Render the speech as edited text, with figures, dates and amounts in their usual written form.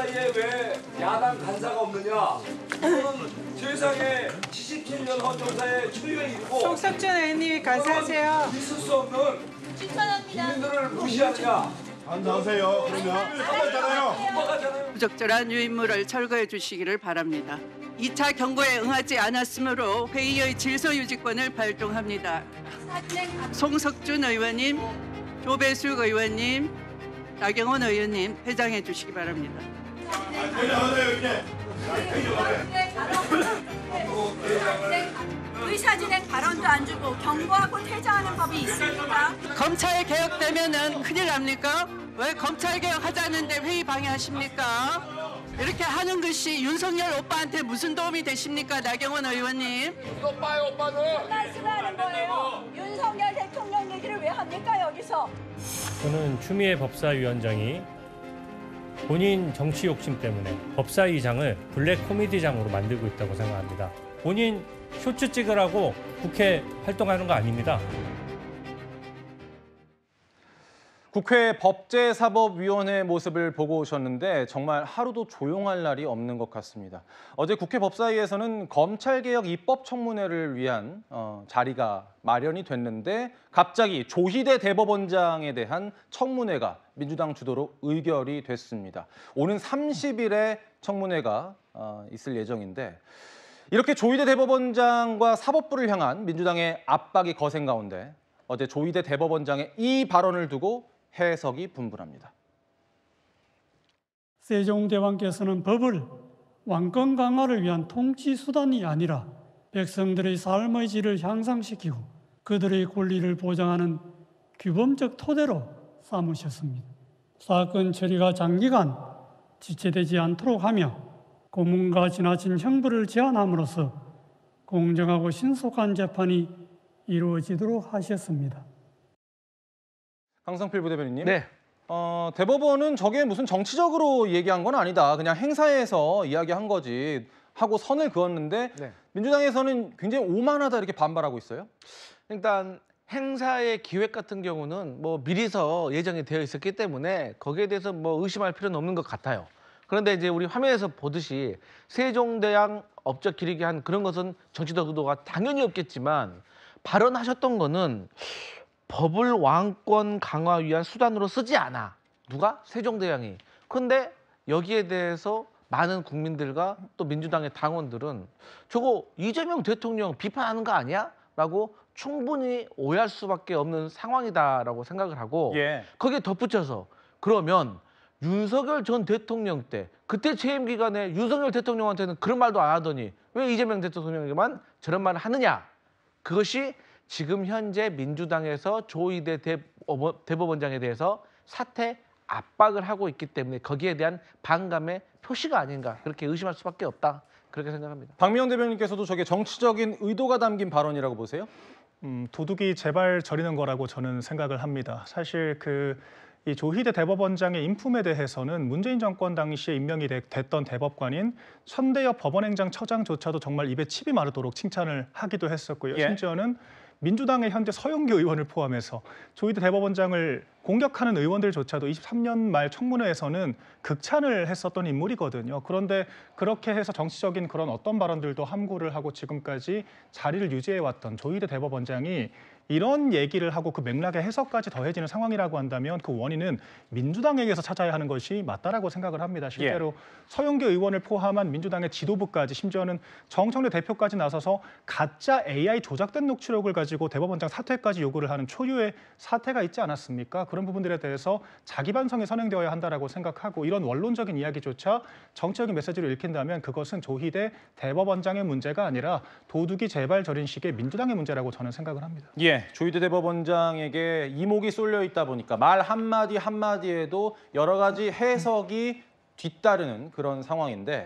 법사위에 왜 야당 간사가 없느냐? 이거는 세상에 77년 헌정사의 초유의 일이고 송석준 의원님이 간사하세요. 있을 수 없는 국민들을 무시하느냐? 안 나오세요. 그러면 끝났잖아요. 부적절한 유인물을 철거해 주시기를 바랍니다. 2차 경고에 응하지 않았으므로 회의의 질서유지권을 발동합니다. 송석준 의원님, 조배숙 의원님, 나경원 의원님 퇴장해 주시기 바랍니다. 의사진행 발언도 안 주고 경고하고 퇴장하는 법이 있습니까? 검찰 개혁되면은 큰일 납니까? 왜 검찰 개혁하자는데 회의 방해하십니까? 이렇게 하는 것이 윤석열 오빠한테 무슨 도움이 되십니까, 나경원 의원님? 오빠는 말씀하는 거예요. 윤석열 대통령 얘기를 왜 합니까 여기서? 저는 추미애 법사위원장이 본인 정치 욕심 때문에 법사위장을 블랙 코미디장으로 만들고 있다고 생각합니다. 본인 쇼츠 찍으라고 국회 활동하는 거 아닙니다. 국회 법제사법위원회 모습을 보고 오셨는데 정말 하루도 조용할 날이 없는 것 같습니다. 어제 국회 법사위에서는 검찰개혁 입법청문회를 위한 자리가 마련이 됐는데 갑자기 조희대 대법원장에 대한 청문회가 민주당 주도로 의결이 됐습니다. 오는 30일에 청문회가 있을 예정인데 이렇게 조희대 대법원장과 사법부를 향한 민주당의 압박이 거센 가운데 어제 조희대 대법원장의 이 발언을 두고 해석이 분분합니다. 세종대왕께서는 법을 왕권 강화를 위한 통치 수단이 아니라 백성들의 삶의 질을 향상시키고 그들의 권리를 보장하는 규범적 토대로 삼으셨습니다. 사건 처리가 장기간 지체되지 않도록 하며 고문과 지나친 형벌을 제한함으로써 공정하고 신속한 재판이 이루어지도록 하셨습니다. 강성필 부대변인님. 네. 대법원은 저게 무슨 정치적으로 얘기한 건 아니다. 그냥 행사에서 이야기한 거지 하고 선을 그었는데 네. 민주당에서는 굉장히 오만하다 이렇게 반발하고 있어요. 일단 행사의 기획 같은 경우는 뭐 미리서 예정이 되어 있었기 때문에 거기에 대해서 뭐 의심할 필요는 없는 것 같아요. 그런데 이제 우리 화면에서 보듯이 세종대왕 업적 기리게 한 그런 것은 정치적 의도가 당연히 없겠지만 발언하셨던 거는 법을 왕권 강화 위한 수단으로 쓰지 않아. 누가? 세종대왕이. 그런데 여기에 대해서 많은 국민들과 또 민주당의 당원들은 저거 이재명 대통령 비판하는 거 아니야? 라고 충분히 오해할 수밖에 없는 상황이다라고 생각을 하고 거기에 덧붙여서 그러면 윤석열 전 대통령 때 그때 재임 기간에 윤석열 대통령한테는 그런 말도 안 하더니 왜 이재명 대통령에게만 저런 말을 하느냐? 그것이 지금 현재 민주당에서 조희대 대법원장에 대해서 사퇴 압박을 하고 있기 때문에 거기에 대한 반감의 표시가 아닌가 그렇게 의심할 수밖에 없다 그렇게 생각합니다. 박미영 대변인께서도 저게 정치적인 의도가 담긴 발언이라고 보세요? 도둑이 제발 저리는 거라고 저는 생각을 합니다. 사실 이 조희대 대법원장의 인품에 대해서는 문재인 정권 당시에 임명이 됐던 대법관인 천대엽 법원행정처장조차도 정말 입에 침이 마르도록 칭찬을 하기도 했었고요. 심지어는 민주당의 현재 서영교 의원을 포함해서 조희대 대법원장을 공격하는 의원들조차도 23년 말 청문회에서는 극찬을 했었던 인물이거든요. 그런데 그렇게 해서 정치적인 그런 어떤 발언들도 함구를 하고 지금까지 자리를 유지해왔던 조희대 대법원장이 이런 얘기를 하고 그 맥락의 해석까지 더해지는 상황이라고 한다면 그 원인은 민주당에게서 찾아야 하는 것이 맞다라고 생각을 합니다. 실제로 서영교 의원을 포함한 민주당의 지도부까지 심지어는 정청래 대표까지 나서서 가짜 AI 조작된 녹취록을 가지고 대법원장 사퇴까지 요구를 하는 초유의 사태가 있지 않았습니까? 그런 부분들에 대해서 자기 반성이 선행되어야 한다라고 생각하고 이런 원론적인 이야기조차 정치적인 메시지로 읽힌다면 그것은 조희대 대법원장의 문제가 아니라 도둑이 제발 저린 식의 민주당의 문제라고 저는 생각을 합니다. 조희대 대법원장에게 이목이 쏠려 있다 보니까 말 한마디 한마디에도 여러 가지 해석이 뒤따르는 그런 상황인데